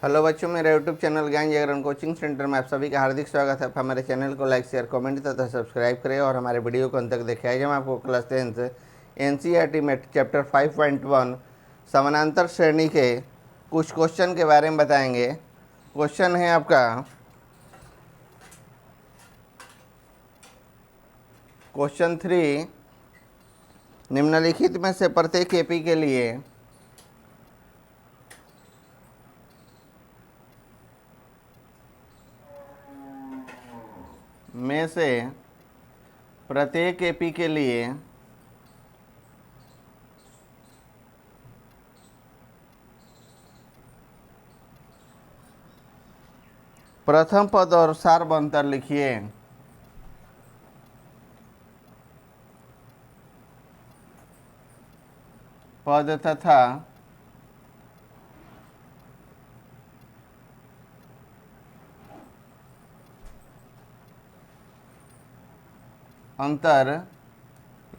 Hello बच्चों, मेरे YouTube channel ज्ञान जागरण कोचिंग सेंटर में आप सभी का हार्दिक स्वागत है। आप हमारे चैनल को लाइक शेयर कमेंट तथा सब्सक्राइब करें और हमारे वीडियो को अंत तक देखें। आज हम आपको क्लास 10 एनसीईआरटी में चैप्टर 5.1 समानांतर श्रेणी के कुछ क्वेश्चन के बारे में बताएंगे। क्वेश्चन है आपका क्वेश्चन 3, निम्नलिखित में से प्रत्येक एपी के लिए में से प्रत्येक एपी के लिए प्रथम पद और सार्वभौमत्तर लिखिए। पद तथा अंतर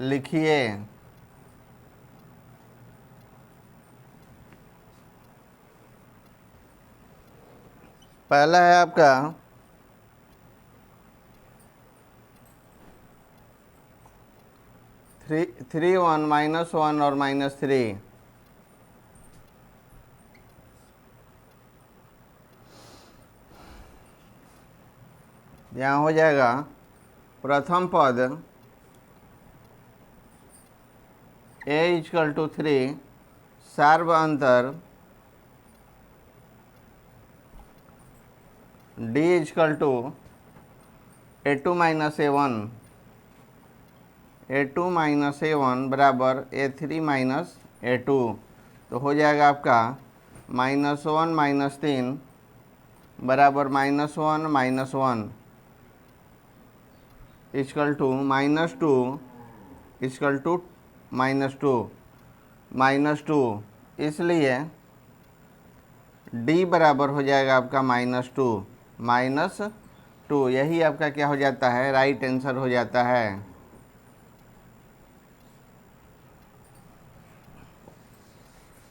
लिखिए। पहला है आपका 3 1 -1 और -3। यहाँ हो जाएगा प्रथम पद a = 3 सार्व अंतर d = a2 - a1 बराबर a3 - a2। तो हो जाएगा आपका -1 - 3 बराबर -1 - 1 इक्वल टू -2 इक्वल टू -2 इसलिए d बराबर हो जाएगा आपका -2 यही आपका क्या हो जाता है, राइट आंसर हो जाता है।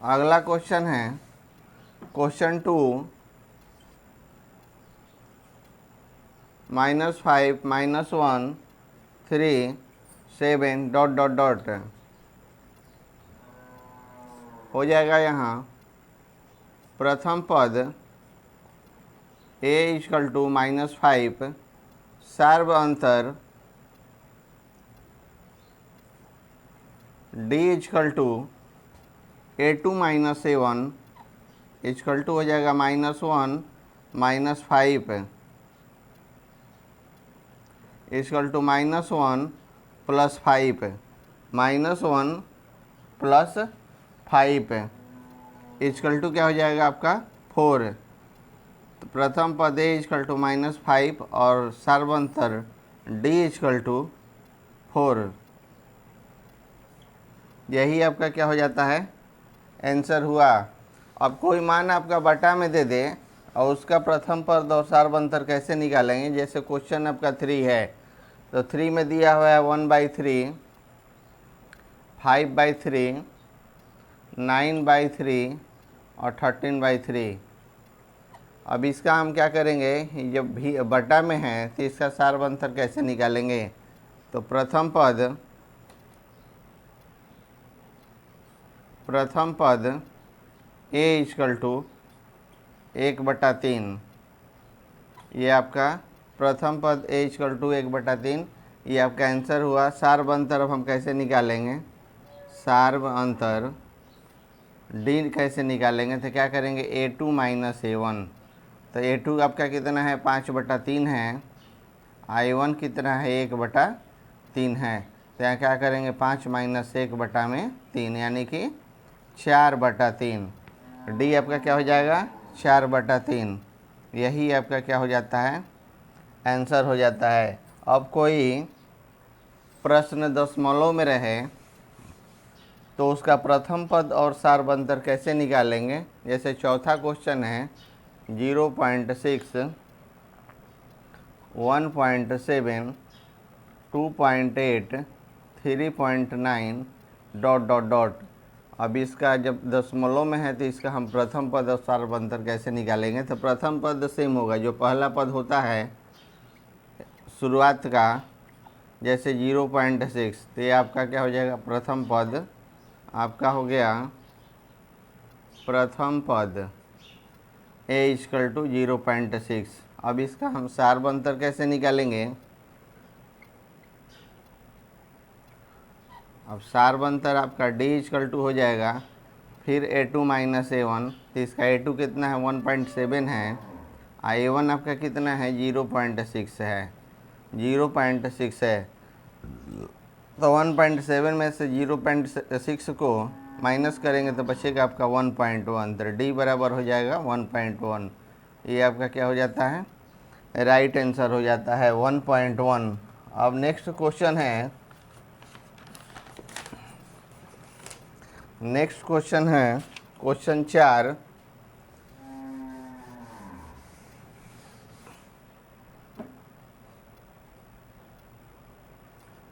अगला क्वेश्चन है क्वेश्चन 2 -5 -1 3 7 ... हो जाएगा यहाँ प्रथम पद a = -5 सार्व अंतर d = a2 - a1 equal to हो जाएगा -1 - 5 इक्वल टू -1 + 5 -1 + 5 इक्वल टू क्या हो जाएगा आपका 4। तो प्रथम पद a = -5 और सार्वंतर d = 4। यही आपका क्या हो जाता है, आंसर हुआ। अब कोई मान आपका बटा में दे दे और उसका प्रथम पद और सार्वंतर कैसे निकालेंगे। जैसे क्वेश्चन आपका 3 है तो 3 में दिया हुआ है 1/3 5/3 9/3 और 13/3। अब इसका हम क्या करेंगे, जब भी बटा में है तो इसका सार्वंतर कैसे निकालेंगे। तो प्रथम पद a = 1/3। ये आपका प्रथम पद a = 1/3, ये आपका आंसर हुआ। सार्वंतर अब हम कैसे निकालेंगे, सार्वंतर d कैसे निकालेंगे, तो क्या करेंगे a2 - a1। तो a2 आपका कितना है 5/3 है, i1 कितना है 1/3 है। तो यहाँ क्या करेंगे 5 - 1/3 यानी कि 4/3। d आपका क्या हो जाएगा 4/3। यही आपका क्या हो जाता है, आंसर हो जाता है। अब कोई प्रश्न दशमलव में रहे तो उसका प्रथम पद और सार्वंतर कैसे निकालेंगे। जैसे चौथा क्वेश्चन है 0.6 1.7 2.8 3.9 ... अब इसका जब दशमलव में है तो इसका हम प्रथम पद और सार्व अंतर कैसे निकालेंगे। तो प्रथम पद सेम होगा, जो पहला पद होता है शुरुआत का, जैसे 0.6, तो ये आपका क्या हो जाएगा, प्रथम पद आपका हो गया प्रथम पद a = 0.6। अब इसका हम सार्व अंतर कैसे निकालेंगे। अब सार्व अंतर आपका d हो जाएगा, फिर a2 - a1, तो इसका a2 कितना है 1.7 है, a1 आपका कितना है 0.6 है, 0.6 है। तो 1.7 में से 0.6 को माइनस करेंगे तो बचेगा आपका 1.1, तो d बराबर हो जाएगा 1.1। ये आपका क्या हो जाता है, राइट आंसर हो जाता है 1.1। अब नेक्स्ट क्वेश्चन है, क्वेश्चन 4।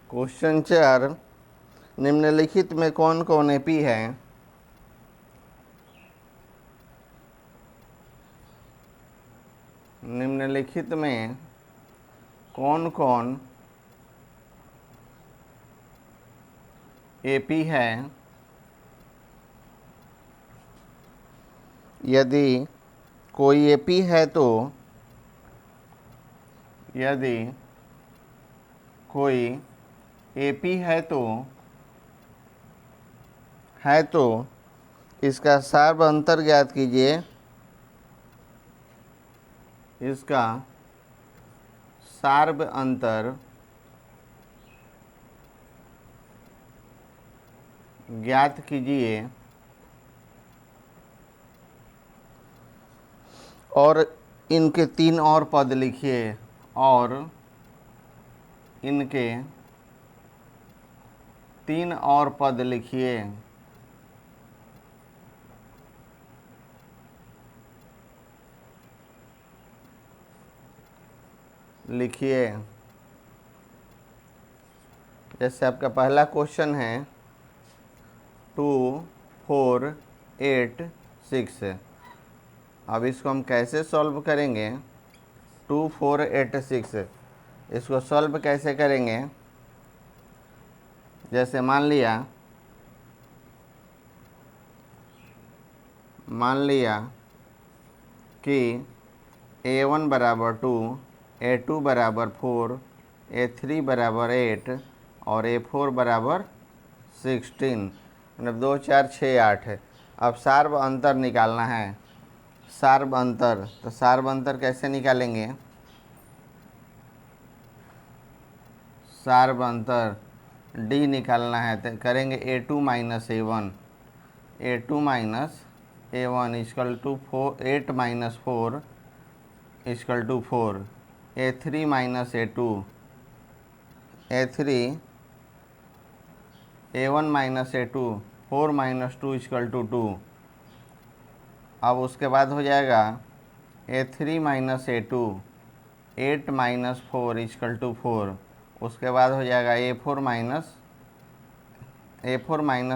क्वेश्चन 4, निम्नलिखित में कौन कौन एपी है। निम्नलिखित में कौन कौन एपी है। यदि कोई एपी है तो, यदि कोई एपी है तो इसका सार्व अंतर ज्ञात कीजिए। इसका सार्व अंतर ज्ञात कीजिए और इनके 3 और पद लिखिए, और इनके 3 और पद लिखिए। जैसे आपका पहला क्वेश्चन है 2 4 8 6। अब इसको हम कैसे सॉल्व करेंगे। 2 4 8 6 इसको सॉल्व कैसे करेंगे। जैसे मान लिया कि a1 बराबर 2, a2 बराबर 4, a3 बराबर 8 और a4 बराबर 16, मतलब 2 4 6 8 है। अब सार्व अंतर निकालना है। सार्व अंतर, तो सार्व अंतर कैसे निकालेंगे। सार्व अंतर d निकालना है तो करेंगे a2 - a1, a2 - a1 = 4, 8 - 4 = 4, a3 - a2, a3 a1 - a2, 4 - 2 = 2। अब उसके बाद हो जाएगा a3 - a2, 8 - 4 = 4। उसके बाद हो जाएगा a4 - a3 =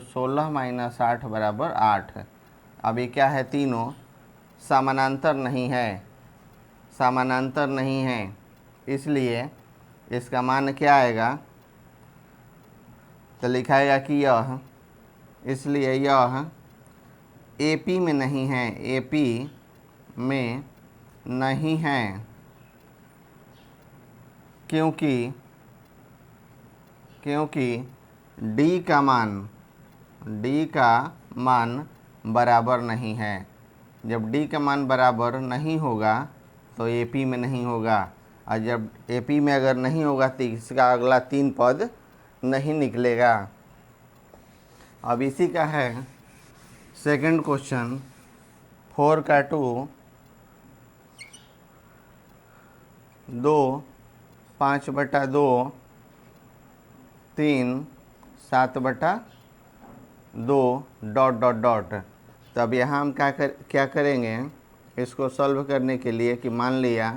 16 - 8 बराबर 8। अब ये क्या है, तीनों समानांतर नहीं है, इसलिए इसका मान क्या आएगा, तो लिखाएगा कि यह, इसलिए यह AP में नहीं है, AP में नहीं है, क्योंकि D का मान बराबर नहीं है। जब D का मान बराबर नहीं होगा तो AP में नहीं होगा, और जब AP में अगर नहीं होगा तो इसका अगला 3 पद नहीं निकलेगा। अब इसी का है सेकंड क्वेश्चन 4 का 2, 2 5/2, 3 7/2 ... तो अब यहाँ हम क्या करेंगे इसको सॉल्व करने के लिए, कि मान लिया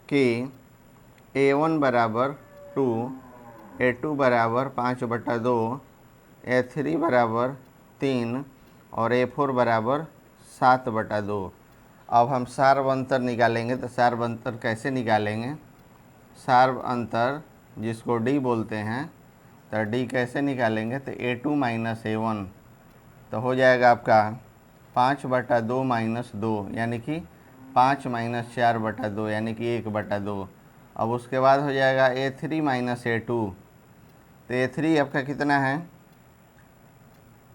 कि a1 बराबर 2, A2 बराबर 5/2, A3 बराबर 3 और A4 बराबर 7/2। अब हम सार्व अंतर निकालेंगे। तो सार्व अंतर कैसे निकालेंगे? सार्व अंतर जिसको D बोलते हैं, तो D कैसे निकालेंगे? तो A2 माइनस A1, तो हो जाएगा आपका 5/2 माइनस 2 यानी कि 5 माइनस 4/2 यानी कि 1/2। अब उसके बाद हो जाएगा A3 माइनस A2, तो A3 आपका कितना है?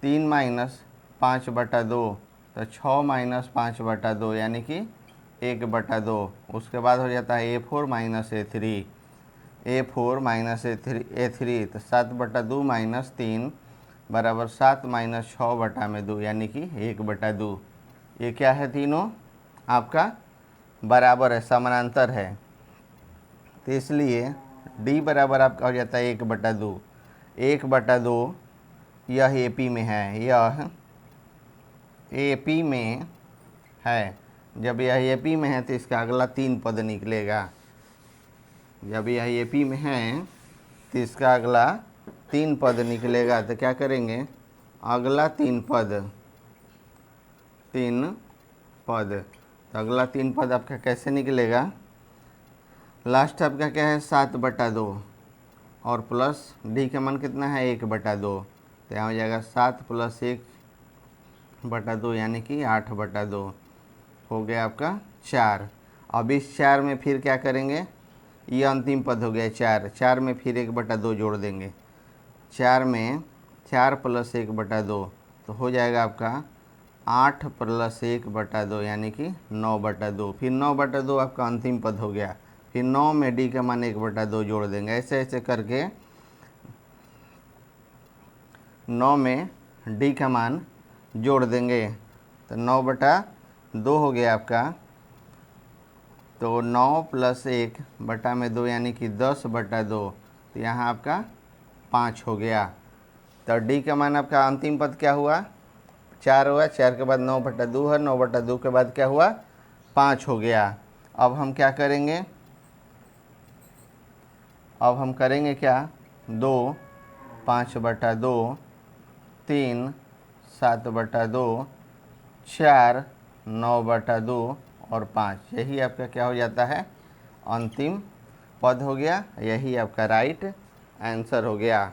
3 माइनस 5/2, तो 6 माइनस 5/2 यानी कि 1/2। उसके बाद हो जाता है A4 minus A3, A4 minus A3 तो 7/2 माइनस 3 बराबर 7 माइनस 6/2 यानी कि 1/2। ये क्या है? तीनों आपका बराबर है, समानांतर है। तो इसलिए D बराबर आपका हो जाता है 1/2। 1/2 यह AP में है, यह AP में है। जब यह AP में है तो इसका अगला 3 पद निकलेगा। जब यह AP में है तो इसका अगला 3 पद निकलेगा। तो क्या करेंगे? अगला 3 पद तो अगला 3 पद आपका कैसे निकलेगा? लास्ट आपका क्या है? 7/2 और प्लस D का मान कितना है? 1/2। तो यहाँ हो जाएगा 7 प्लस 1/2 यानी कि 8/2। हो गया आपका 4। अब इस 4 में फिर क्या करेंगे? ये अंतिम पद हो गया 4। 4 में फिर 1/2 जोड़ देंगे। 4 में 4 प्लस 1/2 तो हो जाएगा आपका 8 प्लस 1/2 यानी कि 9/2। फिर 9/2 आपका अंतिम पद हो गया। फिर 9 में D का मान 1/2 जोड़ देंगे। ऐसे ऐसे करके 9 में D का मान जोड़ देंगे। तो 9/2 हो गया आपका। तो 9 प्लस 1/2 यानी कि 10/2। तो यहाँ आपका 5 हो गया। तो D का मान आपका अंतिम पद क्या हुआ? 4 हुआ। 4 के बाद 9/2 है। 9/2 के बाद क्या हुआ? 5 हो गया। अब हम क्या करेंगे? अब हम करेंगे क्या? 2 5/2, 3 7/2, 4 9/2 और 5। यही आपका क्या हो जाता है? अंतिम पद हो गया। यही आपका राइट आंसर हो गया।